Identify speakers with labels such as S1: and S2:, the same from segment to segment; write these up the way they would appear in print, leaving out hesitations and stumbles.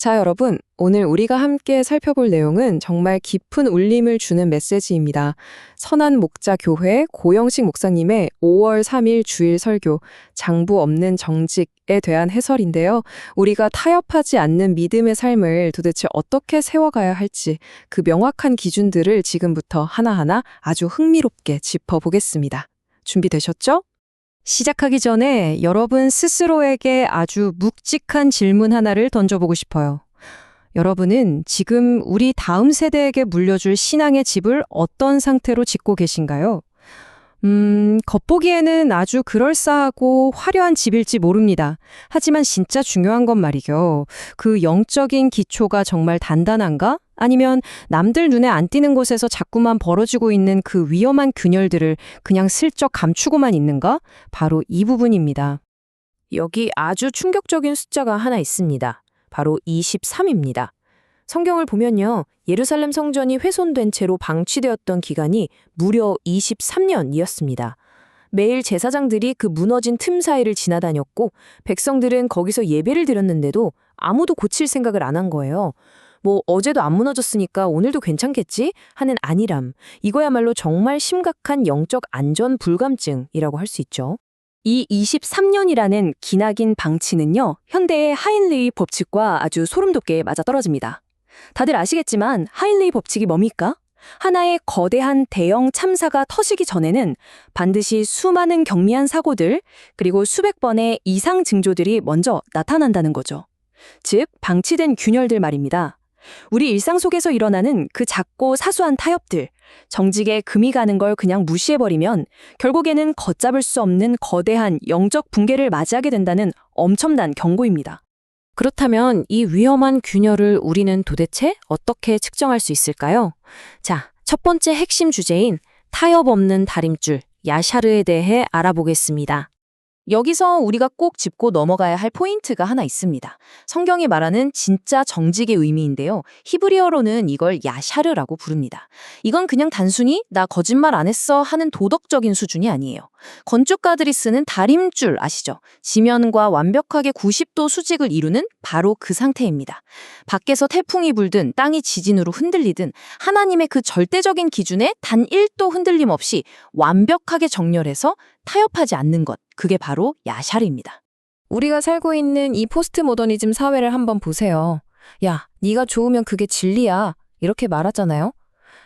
S1: 자, 여러분. 오늘 우리가 함께 살펴볼 내용은 정말 깊은 울림을 주는 메시지입니다. 선한 목자 교회 고영식 목사님의 5월 3일 주일 설교 장부 없는 정직에 대한 해설인데요. 우리가 타협하지 않는 믿음의 삶을 도대체 어떻게 세워가야 할지 그 명확한 기준들을 지금부터 하나하나 아주 흥미롭게 짚어보겠습니다. 준비되셨죠? 시작하기 전에 여러분 스스로에게 아주 묵직한 질문 하나를 던져보고 싶어요. 여러분은 지금 우리 다음 세대에게 물려줄 신앙의 집을 어떤 상태로 짓고 계신가요? 겉보기에는 아주 그럴싸하고 화려한 집일지 모릅니다. 하지만 진짜 중요한 건 말이죠. 그 영적인 기초가 정말 단단한가? 아니면 남들 눈에 안 띄는 곳에서 자꾸만 벌어지고 있는 그 위험한 균열들을 그냥 슬쩍 감추고만 있는가? 바로 이 부분입니다.
S2: 여기 아주 충격적인 숫자가 하나 있습니다. 바로 23입니다. 성경을 보면요. 예루살렘 성전이 훼손된 채로 방치되었던 기간이 무려 23년이었습니다. 매일 제사장들이 그 무너진 틈 사이를 지나다녔고 백성들은 거기서 예배를 드렸는데도 아무도 고칠 생각을 안 한 거예요. 뭐 어제도 안 무너졌으니까 오늘도 괜찮겠지? 하는 안일함. 이거야말로 정말 심각한 영적 안전 불감증이라고 할 수 있죠.
S1: 이 23년이라는 기나긴 방치는요, 현대의 하인리히 법칙과 아주 소름돋게 맞아떨어집니다. 다들 아시겠지만 하인리히 법칙이 뭡니까? 하나의 거대한 대형 참사가 터지기 전에는 반드시 수많은 경미한 사고들, 그리고 수백 번의 이상 징조들이 먼저 나타난다는 거죠. 즉, 방치된 균열들 말입니다. 우리 일상 속에서 일어나는 그 작고 사소한 타협들, 정직에 금이 가는 걸 그냥 무시해버리면 결국에는 걷잡을 수 없는 거대한 영적 붕괴를 맞이하게 된다는 엄청난 경고입니다. 그렇다면 이 위험한 균열을 우리는 도대체 어떻게 측정할 수 있을까요? 자, 첫 번째 핵심 주제인 타협 없는 다림줄, 야샤르에 대해 알아보겠습니다. 여기서 우리가 꼭 짚고 넘어가야 할 포인트가 하나 있습니다. 성경이 말하는 진짜 정직의 의미인데요. 히브리어로는 이걸 야샤르라고 부릅니다. 이건 그냥 단순히 나 거짓말 안 했어 하는 도덕적인 수준이 아니에요. 건축가들이 쓰는 다림줄 아시죠? 지면과 완벽하게 90도 수직을 이루는 바로 그 상태입니다. 밖에서 태풍이 불든 땅이 지진으로 흔들리든 하나님의 그 절대적인 기준에 단 1도 흔들림 없이 완벽하게 정렬해서 타협하지 않는 것, 그게 바로 야샤르입니다. 우리가 살고 있는 이 포스트 모더니즘 사회를 한번 보세요. 야, 네가 좋으면 그게 진리야. 이렇게 말하잖아요.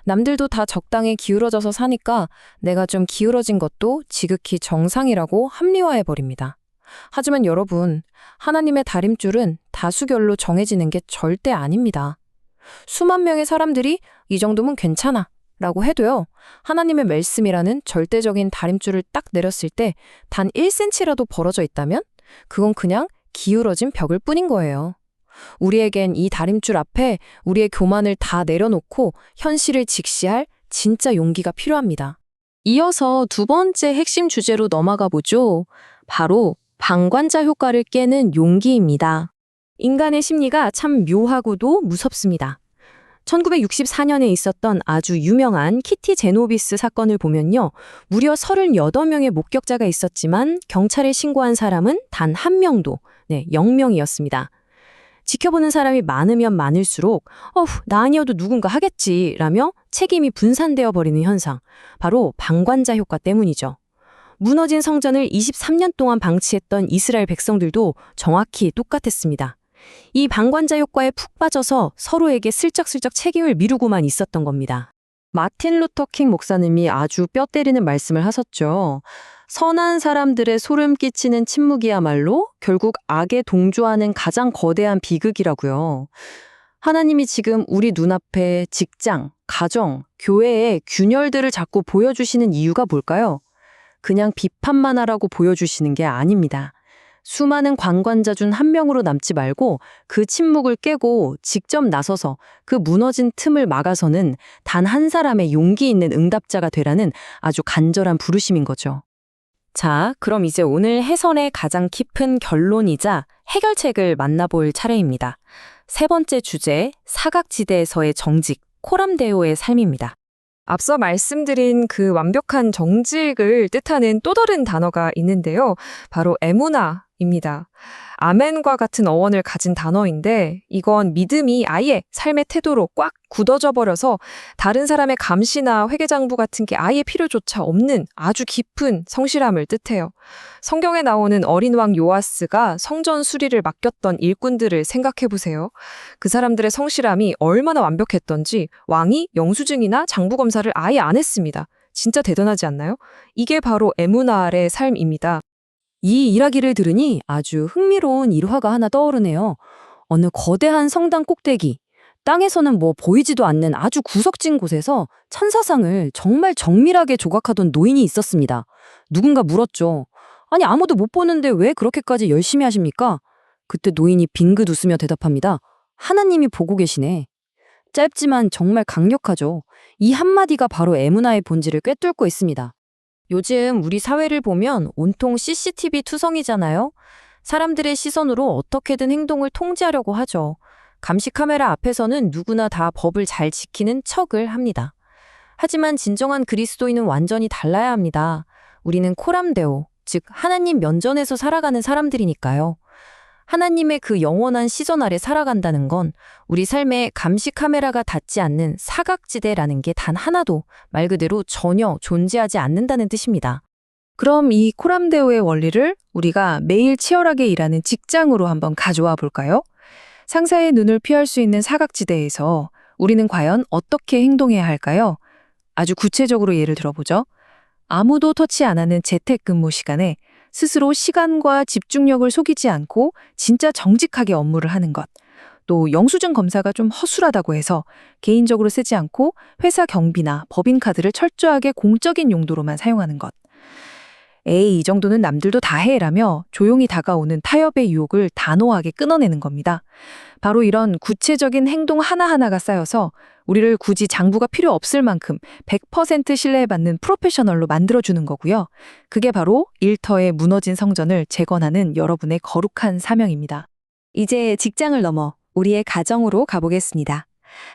S1: 남들도 다 적당히 기울어져서 사니까 내가 좀 기울어진 것도 지극히 정상이라고 합리화해버립니다. 하지만 여러분, 하나님의 다림줄은 다수결로 정해지는 게 절대 아닙니다. 수만 명의 사람들이 이 정도면 괜찮아 라고 해도요, 하나님의 말씀이라는 절대적인 다림줄을 딱 내렸을 때 단 1cm라도 벌어져 있다면 그건 그냥 기울어진 벽일 뿐인 거예요. 우리에겐 이 다림줄 앞에 우리의 교만을 다 내려놓고 현실을 직시할 진짜 용기가 필요합니다. 이어서 두 번째 핵심 주제로 넘어가 보죠. 바로 방관자 효과를 깨는 용기입니다. 인간의 심리가 참 묘하고도 무섭습니다. 1964년에 있었던 아주 유명한 키티 제노비스 사건을 보면요. 무려 38명의 목격자가 있었지만 경찰에 신고한 사람은 단 1명도, 0명이었습니다. 지켜보는 사람이 많으면 많을수록 나 아니어도 누군가 하겠지 라며 책임이 분산되어 버리는 현상, 바로 방관자 효과 때문이죠. 무너진 성전을 23년 동안 방치했던 이스라엘 백성들도 정확히 똑같았습니다. 이 방관자 효과에 푹 빠져서 서로에게 슬쩍슬쩍 책임을 미루고만 있었던 겁니다. 마틴 루터 킹 목사님이 아주 뼈 때리는 말씀을 하셨죠. 선한 사람들의 소름 끼치는 침묵이야말로 결국 악에 동조하는 가장 거대한 비극이라고요. 하나님이 지금 우리 눈앞에 직장, 가정, 교회의 균열들을 자꾸 보여주시는 이유가 뭘까요? 그냥 비판만 하라고 보여주시는 게 아닙니다. 수많은 관관자 중 1명으로 남지 말고 그 침묵을 깨고 직접 나서서 그 무너진 틈을 막아서는 단 한 사람의 용기 있는 응답자가 되라는 아주 간절한 부르심인 거죠. 자, 그럼 이제 오늘 해설의 가장 깊은 결론이자 해결책을 만나볼 차례입니다. 세 번째 주제, 사각지대에서의 정직, 코람데오의 삶입니다. 앞서 말씀드린 그 완벽한 정직을 뜻하는 또 다른 단어가 있는데요. 바로 에무나입니다.
S2: 아멘과 같은 어원을 가진 단어인데 이건 믿음이 아예 삶의 태도로 꽉 굳어져 버려서 다른 사람의 감시나 회개장부 같은 게 아예 필요조차 없는 아주 깊은 성실함을 뜻해요. 성경에 나오는 어린 왕 요아스가 성전 수리를 맡겼던 일꾼들을 생각해 보세요. 그 사람들의 성실함이 얼마나 완벽했던지 왕이 영수증이나 장부 검사를 아예 안 했습니다. 진짜 대단하지 않나요? 이게 바로 에무나알의 삶입니다.
S1: 이 이야기를 들으니 아주 흥미로운 일화가 하나 떠오르네요. 어느 거대한 성당 꼭대기, 땅에서는 뭐 보이지도 않는 아주 구석진 곳에서 천사상을 정말 정밀하게 조각하던 노인이 있었습니다. 누군가 물었죠. 아니, 아무도 못 보는데 왜 그렇게까지 열심히 하십니까? 그때 노인이 빙긋 웃으며 대답합니다. 하나님이 보고 계시네. 짧지만 정말 강력하죠. 이 한마디가 바로 에무나의 본질을 꿰뚫고 있습니다.
S2: 요즘 우리 사회를 보면 온통 CCTV 투성이잖아요. 사람들의 시선으로 어떻게든 행동을 통제하려고 하죠. 감시 카메라 앞에서는 누구나 다 법을 잘 지키는 척을 합니다. 하지만 진정한 그리스도인은 완전히 달라야 합니다. 우리는 코람데오, 즉 하나님 면전에서 살아가는 사람들이니까요. 하나님의 그 영원한 시선 아래 살아간다는 건 우리 삶에 감시 카메라가 닿지 않는 사각지대라는 게 단 하나도 말 그대로 전혀 존재하지 않는다는 뜻입니다.
S3: 그럼 이 코람데오의 원리를 우리가 매일 치열하게 일하는 직장으로 한번 가져와 볼까요? 상사의 눈을 피할 수 있는 사각지대에서 우리는 과연 어떻게 행동해야 할까요? 아주 구체적으로 예를 들어보죠. 아무도 터치 안 하는 재택근무 시간에 스스로 시간과 집중력을 속이지 않고 진짜 정직하게 업무를 하는 것. 또 영수증 검사가 좀 허술하다고 해서 개인적으로 쓰지 않고 회사 경비나 법인카드를 철저하게 공적인 용도로만 사용하는 것. 에이, 이 정도는 남들도 다 해라며 조용히 다가오는 타협의 유혹을 단호하게 끊어내는 겁니다. 바로 이런 구체적인 행동 하나하나가 쌓여서 우리를 굳이 장부가 필요 없을 만큼 100% 신뢰받는 프로페셔널로 만들어주는 거고요. 그게 바로 일터의 무너진 성전을 재건하는 여러분의 거룩한 사명입니다.
S1: 이제 직장을 넘어 우리의 가정으로 가보겠습니다.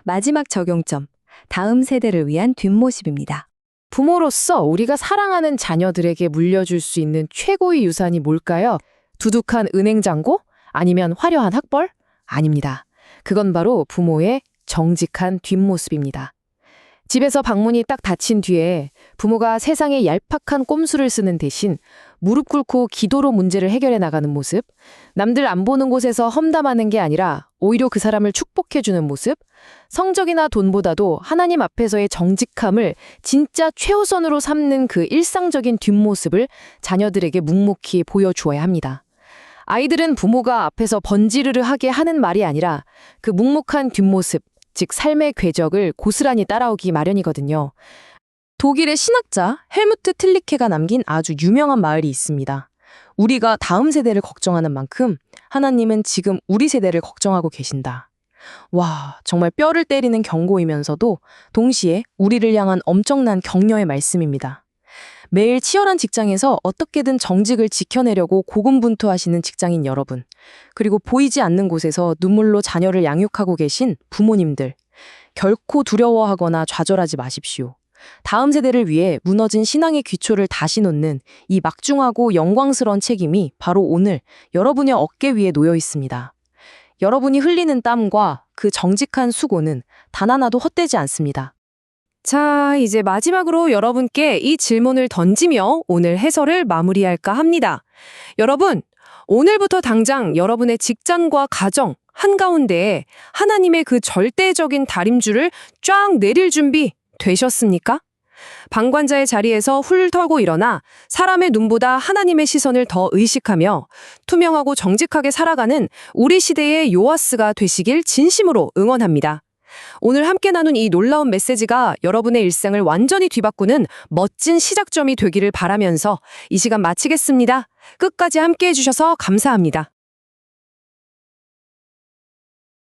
S1: 마지막 적용점, 다음 세대를 위한 뒷모습입니다.
S2: 부모로서 우리가 사랑하는 자녀들에게 물려줄 수 있는 최고의 유산이 뭘까요? 두둑한 은행 잔고? 아니면 화려한 학벌? 아닙니다. 그건 바로 부모의 정직한 뒷모습입니다. 집에서 방문이 딱 닫힌 뒤에 부모가 세상에 얄팍한 꼼수를 쓰는 대신 무릎 꿇고 기도로 문제를 해결해 나가는 모습, 남들 안 보는 곳에서 험담하는 게 아니라 오히려 그 사람을 축복해주는 모습, 성적이나 돈보다도 하나님 앞에서의 정직함을 진짜 최우선으로 삼는 그 일상적인 뒷모습을 자녀들에게 묵묵히 보여주어야 합니다. 아이들은 부모가 앞에서 번지르르 하게 하는 말이 아니라 그 묵묵한 뒷모습, 즉 삶의 궤적을 고스란히 따라오기 마련이거든요. 독일의 신학자 헬무트 틀리케가 남긴 아주 유명한 말이 있습니다. 우리가 다음 세대를 걱정하는 만큼 하나님은 지금 우리 세대를 걱정하고 계신다. 와, 정말 뼈를 때리는 경고이면서도 동시에 우리를 향한 엄청난 격려의 말씀입니다. 매일 치열한 직장에서 어떻게든 정직을 지켜내려고 고군분투하시는 직장인 여러분, 그리고 보이지 않는 곳에서 눈물로 자녀를 양육하고 계신 부모님들, 결코 두려워하거나 좌절하지 마십시오. 다음 세대를 위해 무너진 신앙의 기초를 다시 놓는 이 막중하고 영광스러운 책임이 바로 오늘 여러분의 어깨 위에 놓여 있습니다. 여러분이 흘리는 땀과 그 정직한 수고는 단 하나도 헛되지 않습니다. 자, 이제 마지막으로 여러분께 이 질문을 던지며 오늘 해설을 마무리할까 합니다. 여러분, 오늘부터 당장 여러분의 직장과 가정 한가운데에 하나님의 그 절대적인 다림줄을 쫙 내릴 준비 되셨습니까? 방관자의 자리에서 훌 털고 일어나 사람의 눈보다 하나님의 시선을 더 의식하며 투명하고 정직하게 살아가는 우리 시대의 요아스가 되시길 진심으로 응원합니다. 오늘 함께 나눈 이 놀라운 메시지가 여러분의 일상을 완전히 뒤바꾸는 멋진 시작점이 되기를 바라면서 이 시간 마치겠습니다. 끝까지 함께 해주셔서 감사합니다.